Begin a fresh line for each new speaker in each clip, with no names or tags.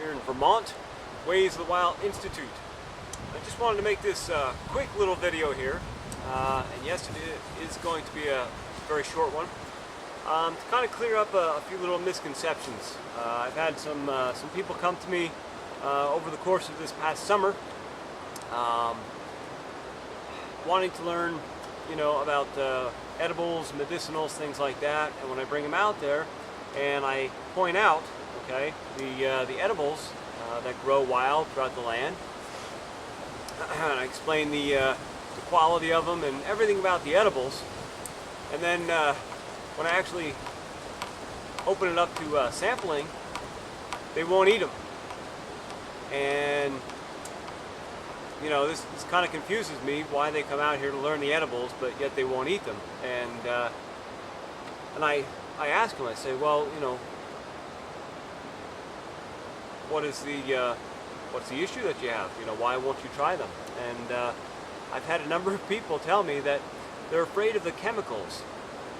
here in Vermont, Ways of the Wild Institute. I just wanted to make this quick little video here, and yes, it is going to be a very short one, to kind of clear up a few little misconceptions. I've had some people come to me over the course of this past summer, wanting to learn, about edibles, medicinals, things like that. And when I bring them out there, and I point out, okay, the edibles that grow wild throughout the land, and I explain the quality of them and everything about the edibles, and then when I actually open it up to sampling, they won't eat them. And this kind of confuses me, why they come out here to learn the edibles, but yet they won't eat them. And I ask them, I say, well, what's the issue that you have? Why won't you try them? And I've had a number of people tell me that they're afraid of the chemicals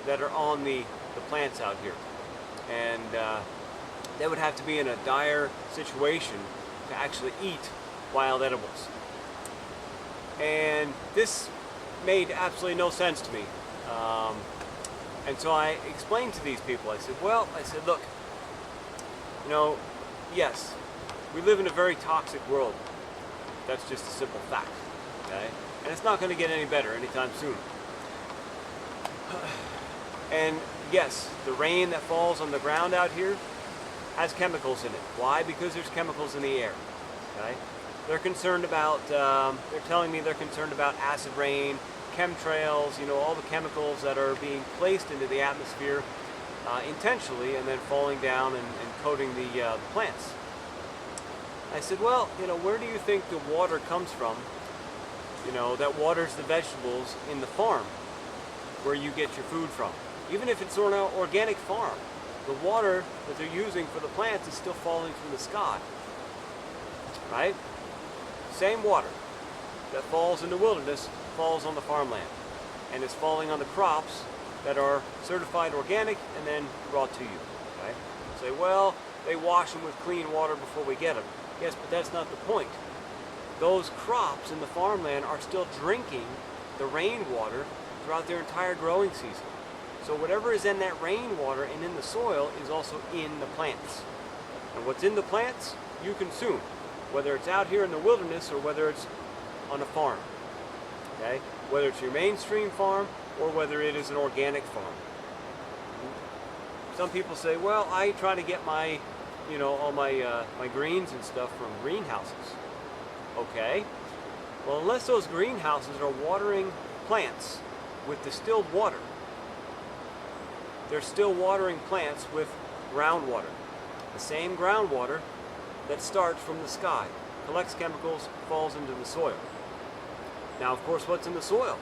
that are on the plants out here. And they would have to be in a dire situation to actually eat wild edibles. And this made absolutely no sense to me. And so I explained to these people, I said, look, yes, we live in a very toxic world. That's just a simple fact, okay? And it's not going to get any better anytime soon. And yes, the rain that falls on the ground out here has chemicals in it. Why? Because there's chemicals in the air, okay? They're concerned about, they're telling me they're concerned about acid rain, chemtrails, all the chemicals that are being placed into the atmosphere intentionally and then falling down and coating the plants. I said, well, where do you think the water comes from, that waters the vegetables in the farm where you get your food from? Even if it's an organic farm, the water that they're using for the plants is still falling from the sky, right? Same water that falls in the wilderness falls on the farmland and is falling on the crops that are certified organic and then brought to you. Okay? Say, well, they wash them with clean water before we get them. Yes, but that's not the point. Those crops in the farmland are still drinking the rainwater throughout their entire growing season. So whatever is in that rainwater and in the soil is also in the plants. And what's in the plants, you consume, whether it's out here in the wilderness or whether it's on a farm. Okay? Whether it's your mainstream farm or whether it is an organic farm. Some people say, well, I try to get my, all my greens and stuff from greenhouses. Okay. Well, unless those greenhouses are watering plants with distilled water, they're still watering plants with groundwater. The same groundwater that starts from the sky, collects chemicals, falls into the soil. Now, of course, what's in the soil?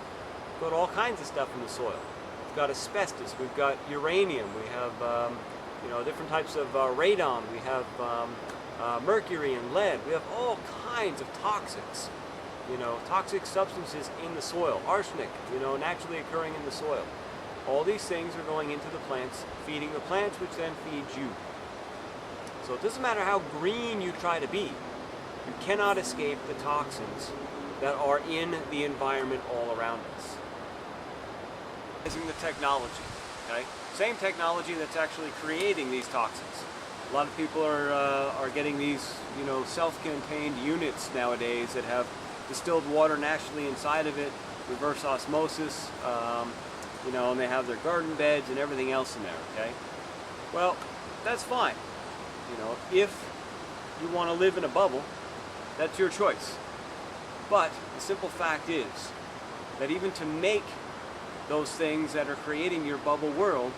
We've got all kinds of stuff in the soil. We've got asbestos, we've got uranium, we have different types of radon, we have mercury and lead, we have all kinds of toxics, toxic substances in the soil, arsenic, naturally occurring in the soil. All these things are going into the plants, feeding the plants, which then feeds you. So it doesn't matter how green you try to be, you cannot escape the toxins that are in the environment all around us. Using the technology, okay? Same technology that's actually creating these toxins. A lot of people are getting these, self-contained units nowadays that have distilled water naturally inside of it, reverse osmosis, and they have their garden beds and everything else in there, okay? Well, that's fine. If you want to live in a bubble, that's your choice. But the simple fact is that even to make those things that are creating your bubble world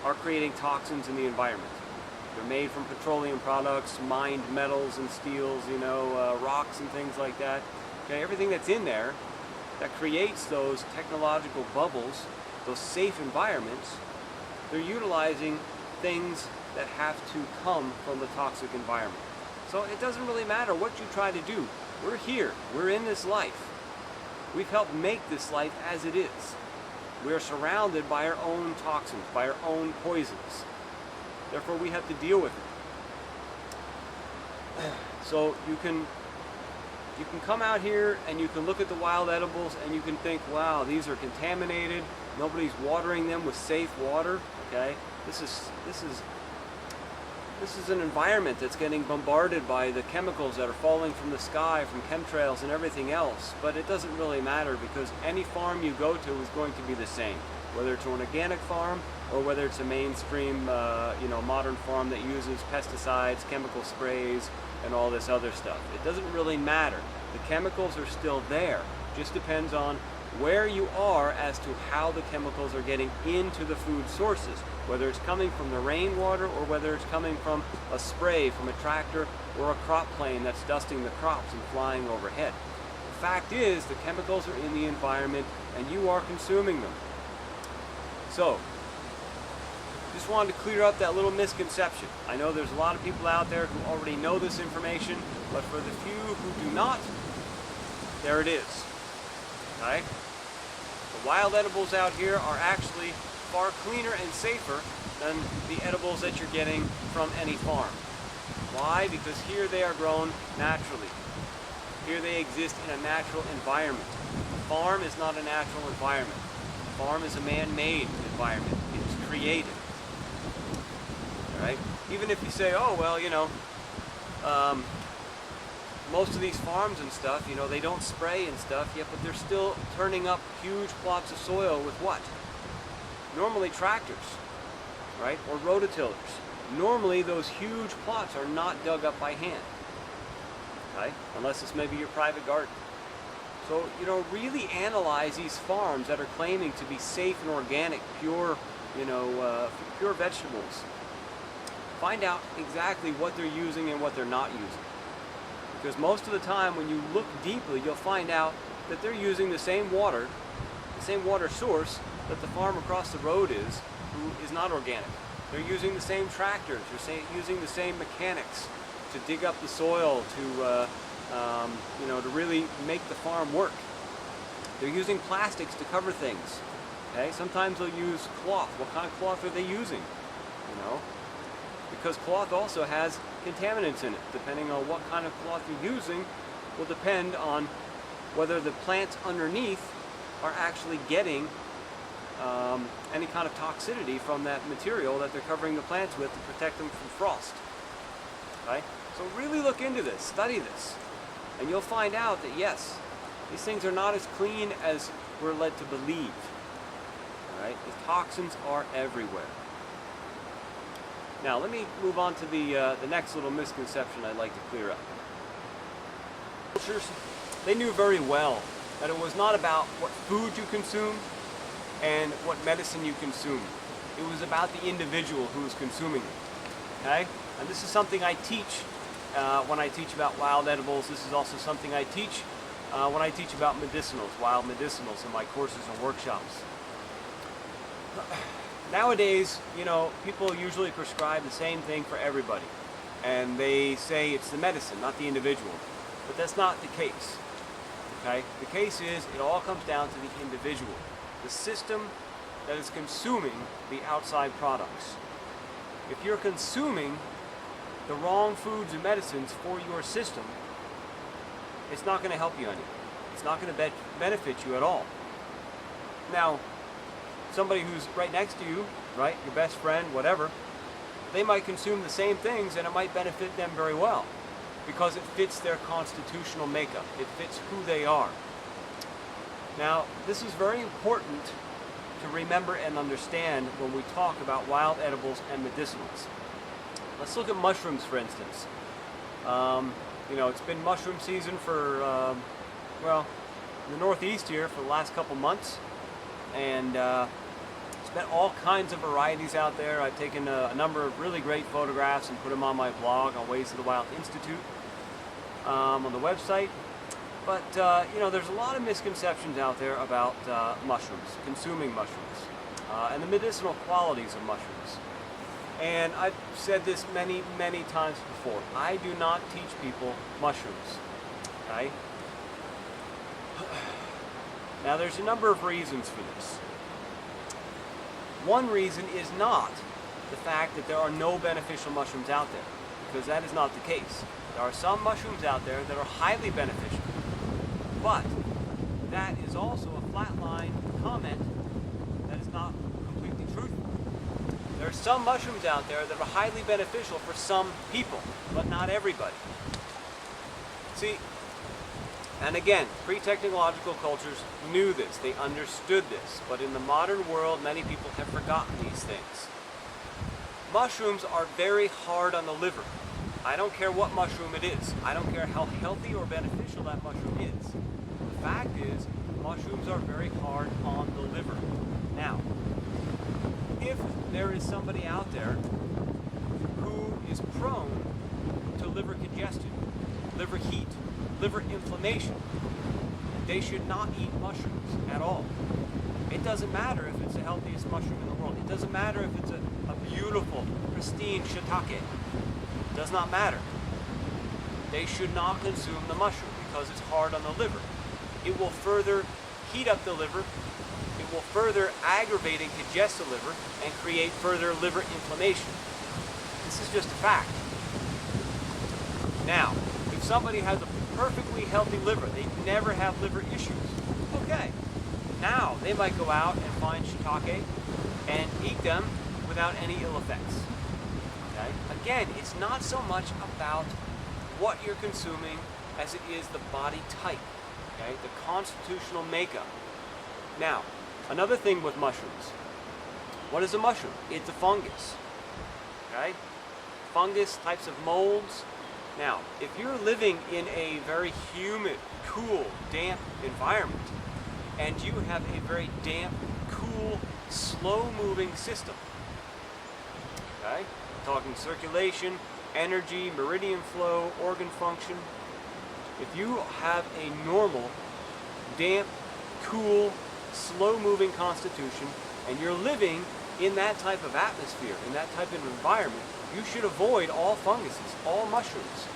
are creating toxins in the environment. They're made from petroleum products, mined metals and steels, rocks and things like that. Okay, everything that's in there that creates those technological bubbles, those safe environments, they're utilizing things that have to come from the toxic environment. So it doesn't really matter what you try to do. We're here. We're in this life. We've helped make this life as it is. We are surrounded by our own toxins, by our own poisons. Therefore, we have to deal with it. So you can come out here and you can look at the wild edibles and you can think, wow, these are contaminated. Nobody's watering them with safe water. Okay, this is an environment that's getting bombarded by the chemicals that are falling from the sky, from chemtrails and everything else. But it doesn't really matter, because any farm you go to is going to be the same, whether it's an organic farm or whether it's a mainstream, modern farm that uses pesticides, chemical sprays, and all this other stuff. It doesn't really matter. The chemicals are still there. Just depends on where you are as to how the chemicals are getting into the food sources, whether it's coming from the rainwater or whether it's coming from a spray from a tractor or a crop plane that's dusting the crops and flying overhead. The fact is, the chemicals are in the environment and you are consuming them. So, just wanted to clear up that little misconception. I know there's a lot of people out there who already know this information, but for the few who do not, there it is. Okay? The wild edibles out here are actually far cleaner and safer than the edibles that you're getting from any farm. Why? Because here they are grown naturally. Here they exist in a natural environment. A farm is not a natural environment. A farm is a man-made environment. It's created. Right? Even if you say, oh, well, most of these farms and stuff, they don't spray and stuff yet, but they're still turning up huge plots of soil with what? Normally tractors, right? Or rototillers. Normally those huge plots are not dug up by hand, right? Unless it's maybe your private garden. So, really analyze these farms that are claiming to be safe and organic, pure, pure vegetables. Find out exactly what they're using and what they're not using. Because most of the time when you look deeply, you'll find out that they're using the same water source that the farm across the road who is not organic. They're using the same tractors, they're using the same mechanics to dig up the soil, to really make the farm work. They're using plastics to cover things. Okay? Sometimes they'll use cloth. What kind of cloth are they using? Because cloth also has contaminants in it. Depending on what kind of cloth you're using will depend on whether the plants underneath are actually getting any kind of toxicity from that material that they're covering the plants with to protect them from frost. Okay? So really look into this, study this, and you'll find out that yes, these things are not as clean as we're led to believe. All right? The toxins are everywhere. Now, let me move on to the next little misconception I'd like to clear up. Cultures, they knew very well that it was not about what food you consume and what medicine you consume. It was about the individual who is consuming it. Okay? And this is something I teach when I teach about wild edibles. This is also something I teach when I teach about medicinals, wild medicinals, in my courses and workshops. Nowadays, people usually prescribe the same thing for everybody. And they say it's the medicine, not the individual. But that's not the case. Okay? The case is, it all comes down to the individual. The system that is consuming the outside products. If you're consuming the wrong foods and medicines for your system, it's not going to help you any. It's not going to benefit you at all. Now, somebody who's right next to you, right, your best friend, whatever, they might consume the same things and it might benefit them very well because it fits their constitutional makeup. It fits who they are. Now, this is very important to remember and understand when we talk about wild edibles and medicinals. Let's look at mushrooms, for instance. It's been mushroom season for, in the Northeast here for the last couple months. And spent all kinds of varieties out there. I've taken a number of really great photographs and put them on my blog on Ways of the Wild Institute on the website. But, there's a lot of misconceptions out there about mushrooms, consuming mushrooms, and the medicinal qualities of mushrooms. And I've said this many, many times before. I do not teach people mushrooms. Okay? Now, there's a number of reasons for this. One reason is not the fact that there are no beneficial mushrooms out there. because that is not the case. There are some mushrooms out there that are highly beneficial, but that is also a flatline comment that is not completely truthful. There are some mushrooms out there that are highly beneficial for some people, but not everybody. See, and again, pre-technological cultures knew this, they understood this, but in the modern world, many people have forgotten these things. Mushrooms are very hard on the liver. I don't care what mushroom it is. I don't care how healthy or beneficial that mushroom is. The fact is, mushrooms are very hard on the liver. Now, if there is somebody out there who is prone to liver congestion, liver heat, liver inflammation, they should not eat mushrooms at all. It doesn't matter if it's the healthiest mushroom in the world. It doesn't matter if it's a beautiful, pristine shiitake. It does not matter. They should not consume the mushroom because it's hard on the liver. It will further heat up the liver. It will further aggravate and congest the liver and create further liver inflammation. This is just a fact. Now, if somebody has a perfectly healthy liver, they never have liver issues, okay. Now, they might go out and find shiitake and eat them without any ill effects. Okay? Again, it's not so much about what you're consuming as it is the body type, okay? The constitutional makeup. Now, another thing with mushrooms. What is a mushroom? It's a fungus. Okay? Fungus, types of molds. Now, if you're living in a very humid, cool, damp environment, and you have a very damp, cool, slow-moving system, okay? Talking circulation, energy, meridian flow, organ function. If you have a normal, damp, cool, slow-moving constitution, and you're living in that type of atmosphere, in that type of environment, you should avoid all funguses, all mushrooms,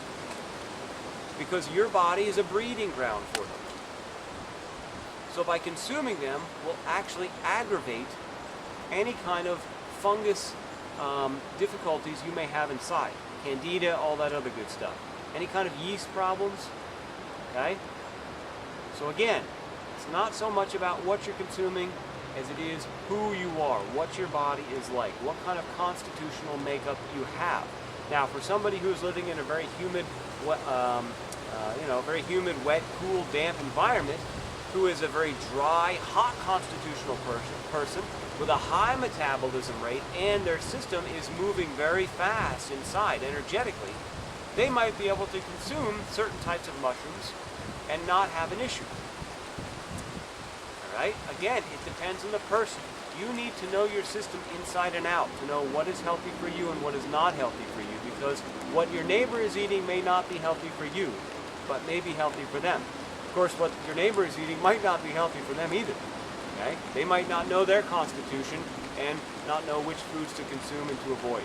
because your body is a breeding ground for them. So by consuming them will actually aggravate any kind of fungus difficulties you may have inside. Candida, all that other good stuff. Any kind of yeast problems, okay? So again, it's not so much about what you're consuming as it is who you are, what your body is like, what kind of constitutional makeup you have. Now, for somebody who's living in a very humid, very humid, wet, cool, damp environment, who is a very dry, hot constitutional person with a high metabolism rate, and their system is moving very fast inside energetically, they might be able to consume certain types of mushrooms and not have an issue. Right? Again, it depends on the person. You need to know your system inside and out to know what is healthy for you and what is not healthy for you, because what your neighbor is eating may not be healthy for you, but may be healthy for them. Of course, what your neighbor is eating might not be healthy for them either. Okay? They might not know their constitution and not know which foods to consume and to avoid.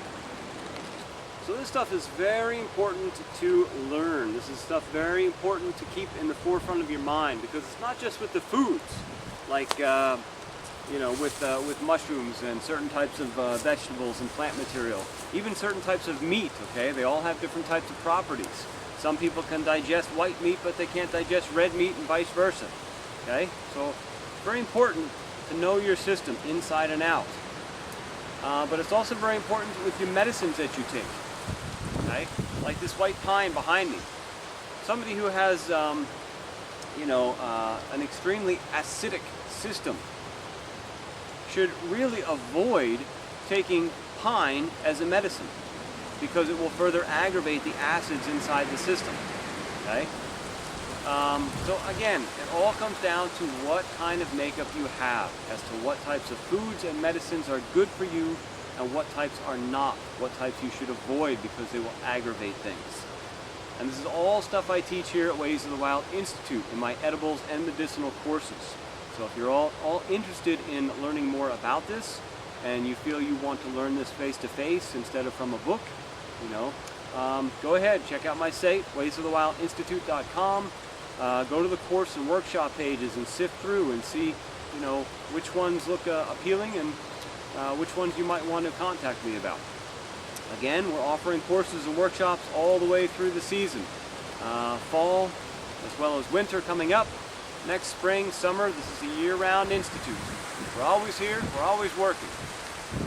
So this stuff is very important to learn. This is stuff very important to keep in the forefront of your mind, because it's not just with the foods, like with mushrooms and certain types of vegetables and plant material, even certain types of meat. Okay, they all have different types of properties. Some people can digest white meat, but they can't digest red meat, and vice versa. Okay, so it's very important to know your system inside and out. But it's also very important with your medicines that you take. Okay, like this white pine behind me. Somebody who has an extremely acidic system should really avoid taking pine as a medicine, because it will further aggravate the acids inside the system. Okay? So again, it all comes down to what kind of makeup you have as to what types of foods and medicines are good for you and what types are not, what types you should avoid because they will aggravate things. And this is all stuff I teach here at Ways of the Wild Institute in my edibles and medicinal courses. So if you're all interested in learning more about this, and you feel you want to learn this face-to-face instead of from a book, go ahead, check out my site, waysofthewildinstitute.com. Go to the course and workshop pages and sift through and see, which ones look appealing and which ones you might want to contact me about. Again, we're offering courses and workshops all the way through the season. Fall, as well as winter coming up. Next spring, summer, this is a year-round institute. We're always here, we're always working.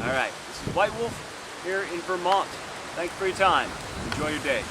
All right, this is White Wolf here in Vermont. Thanks for your time. Enjoy your day.